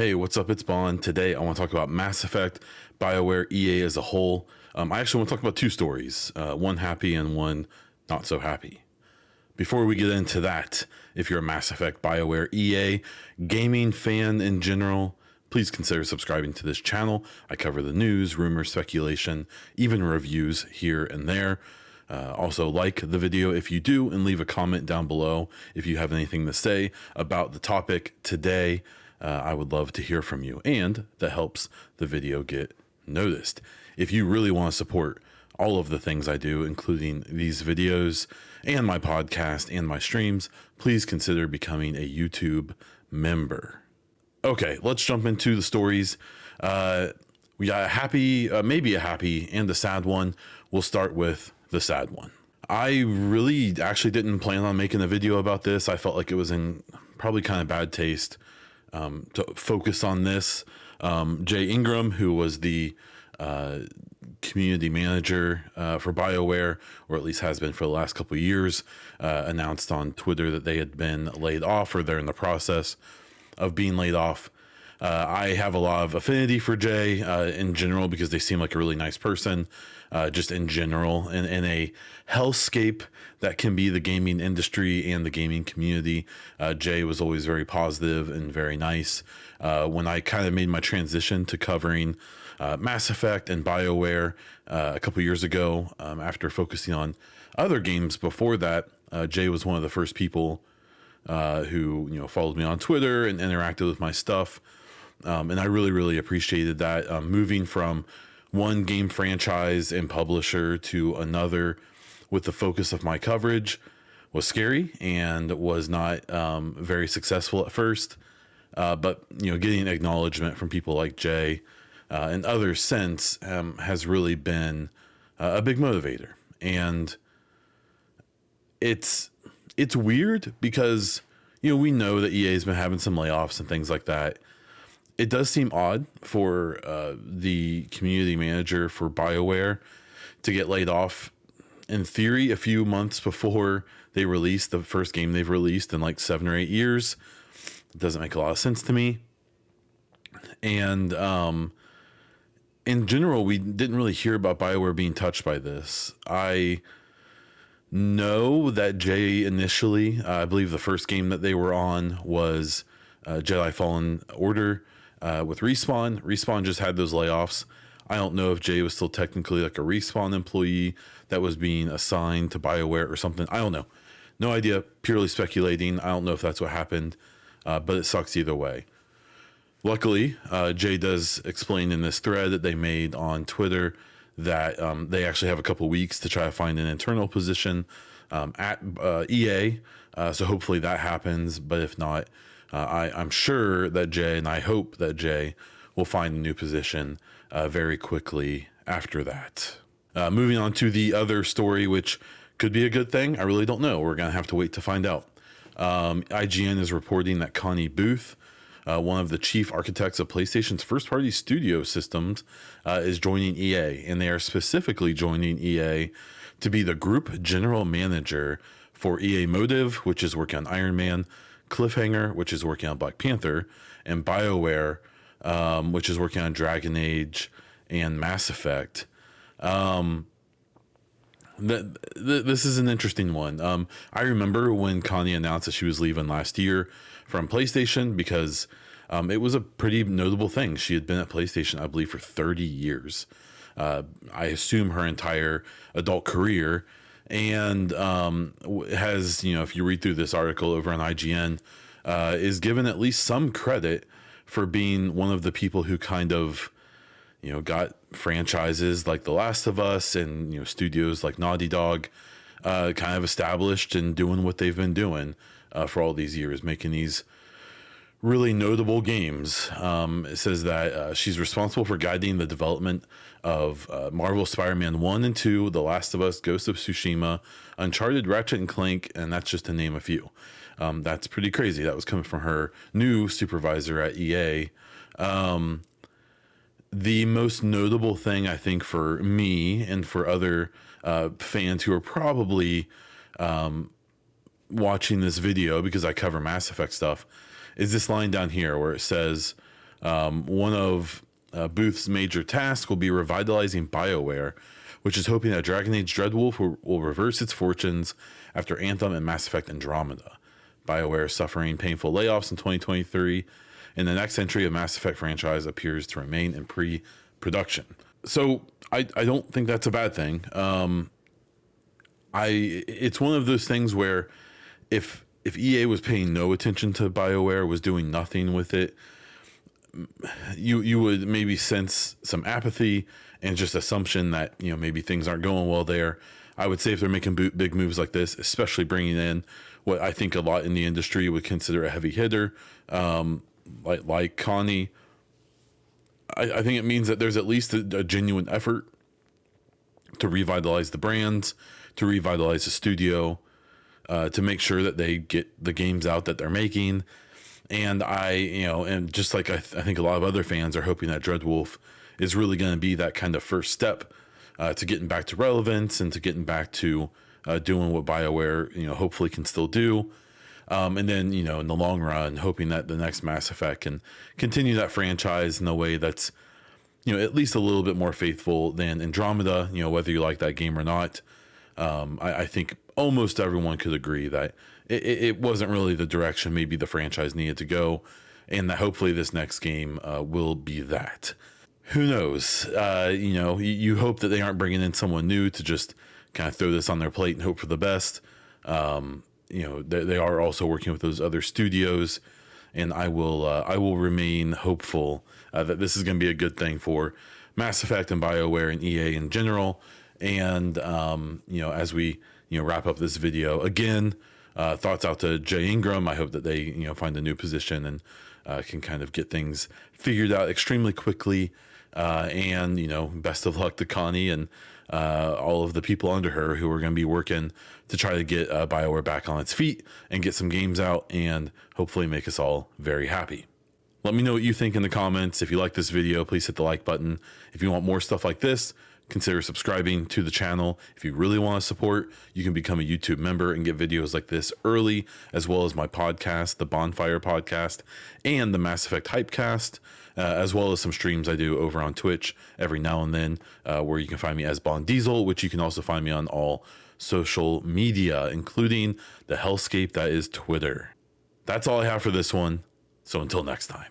Hey, what's up? It's Bond. Today I want to talk about Mass Effect, BioWare, EA as a whole. I actually want to talk about two stories, one happy and one not so happy. Before we get into that, if you're a Mass Effect, BioWare, EA gaming fan in general, please consider subscribing to this channel. I cover the news, rumors, speculation, even reviews here and there. Also, like the video if you do, and leave a comment down below if you have anything to say about the topic today. I would love to hear from you, and that helps the video get noticed. If you really want to support all of the things I do, including these videos and my podcast and my streams, please consider becoming a YouTube member. Okay, let's jump into the stories. We got a happy, maybe a happy and a sad one. We'll start with the sad one. I really actually didn't plan on making a video about this. I felt like it was in probably kind of bad taste to focus on this. Jay Ingram, who was the community manager for BioWare, or at least has been for the last couple of years, announced on Twitter that they had been laid off, or they're in the process of being laid off. I have a lot of affinity for Jay in general because they seem like a really nice person, just in general, in a hellscape that can be the gaming industry and the gaming community. Jay was always very positive and very nice. When I kind of made my transition to covering Mass Effect and BioWare a couple years ago, after focusing on other games before that, Jay was one of the first people who followed me on Twitter and interacted with my stuff. And I really appreciated that. Moving from one game franchise and publisher to another with the focus of my coverage was scary and was not very successful at first. But getting acknowledgement from people like Jay and others since has really been a big motivator. And it's weird because we know that EA has been having some layoffs and things like that. It does seem odd for the community manager for BioWare to get laid off, in theory, a few months before they release the first game they've released in like 7 or 8 years. It doesn't make a lot of sense to me. And in general, we didn't really hear about BioWare being touched by this. I know that Jay initially, I believe the first game that they were on was Jedi Fallen Order. With Respawn. Respawn just had those layoffs. I don't know if Jay was still technically like a Respawn employee that was being assigned to BioWare or something. I don't know. No idea. Purely speculating. I don't know if that's what happened, but it sucks either way. Luckily, Jay does explain in this thread that they made on Twitter that they actually have a couple weeks to try to find an internal position at EA. So hopefully that happens. But if not, I'm sure that Jay, and I hope that Jay, will find a new position very quickly after that. Moving on to the other story, which could be a good thing. I really don't know. We're going to have to wait to find out. IGN is reporting that Connie Booth, one of the chief architects of PlayStation's first-party studio systems, is joining EA. And they are specifically joining EA to be the group general manager for EA Motive, which is working on Iron Man, Cliffhanger, which is working on Black Panther, and BioWare, which is working on Dragon Age and Mass Effect. This is an interesting one. I remember when Connie announced that she was leaving last year from PlayStation because it was a pretty notable thing. She had been at PlayStation, I believe, for 30 years. I assume her entire adult career. And has, if you read through this article over on IGN, is given at least some credit for being one of the people who kind of, got franchises like The Last of Us and, studios like Naughty Dog kind of established and doing what they've been doing for all these years, making these really notable games. It says that she's responsible for guiding the development of Marvel Spider-Man 1 and 2, The Last of Us, Ghost of Tsushima, Uncharted, Ratchet and Clank, and that's just to name a few. That's pretty crazy. That was coming from her new supervisor at EA. The most notable thing, I think, for me and for other fans who are probably watching this video, because I cover Mass Effect stuff, is this line down here where it says, One of Booth's major tasks will be revitalizing BioWare, which is hoping that Dragon Age Dreadwolf will reverse its fortunes after Anthem and Mass Effect Andromeda. BioWare is suffering painful layoffs in 2023, and the next entry of Mass Effect franchise appears to remain in pre-production. So I don't think that's a bad thing. It's one of those things where if EA was paying no attention to BioWare, was doing nothing with it, you would maybe sense some apathy and just assumption that, you know, maybe things aren't going well there. I would say if they're making big moves like this, especially bringing in what I think a lot in the industry would consider a heavy hitter, like Connie, I think it means that there's at least a genuine effort to revitalize the brands, to revitalize the studio, to make sure that they get the games out that they're making. And and just like I think a lot of other fans are hoping that Dreadwolf is really going to be that kind of first step to getting back to relevance and to getting back to doing what BioWare, hopefully can still do. And then, in the long run, hoping that the next Mass Effect can continue that franchise in a way that's, at least a little bit more faithful than Andromeda, whether you like that game or not. I think almost everyone could agree that it wasn't really the direction maybe the franchise needed to go, and that hopefully this next game will be that. Who knows? You hope that they aren't bringing in someone new to just kind of throw this on their plate and hope for the best. They are also working with those other studios, and I will remain hopeful that this is going to be a good thing for Mass Effect and BioWare and EA in general. And as we wrap up this video, again, thoughts out to Jay Ingram. I hope that they find a new position and can kind of get things figured out extremely quickly. And best of luck to Connie and all of the people under her who are going to be working to try to get BioWare back on its feet and get some games out and hopefully make us all very happy. Let me know what you think in the comments. If you like this video, please hit the like button. If you want more stuff like this, consider subscribing to the channel. If you really want to support, you can become a YouTube member and get videos like this early, as well as my podcast, the Bonfire Podcast, and the Mass Effect Hypecast, as well as some streams I do over on Twitch every now and then, where you can find me as Bond Diesel, which you can also find me on all social media, including the hellscape that is Twitter. That's all I have for this one. So until next time.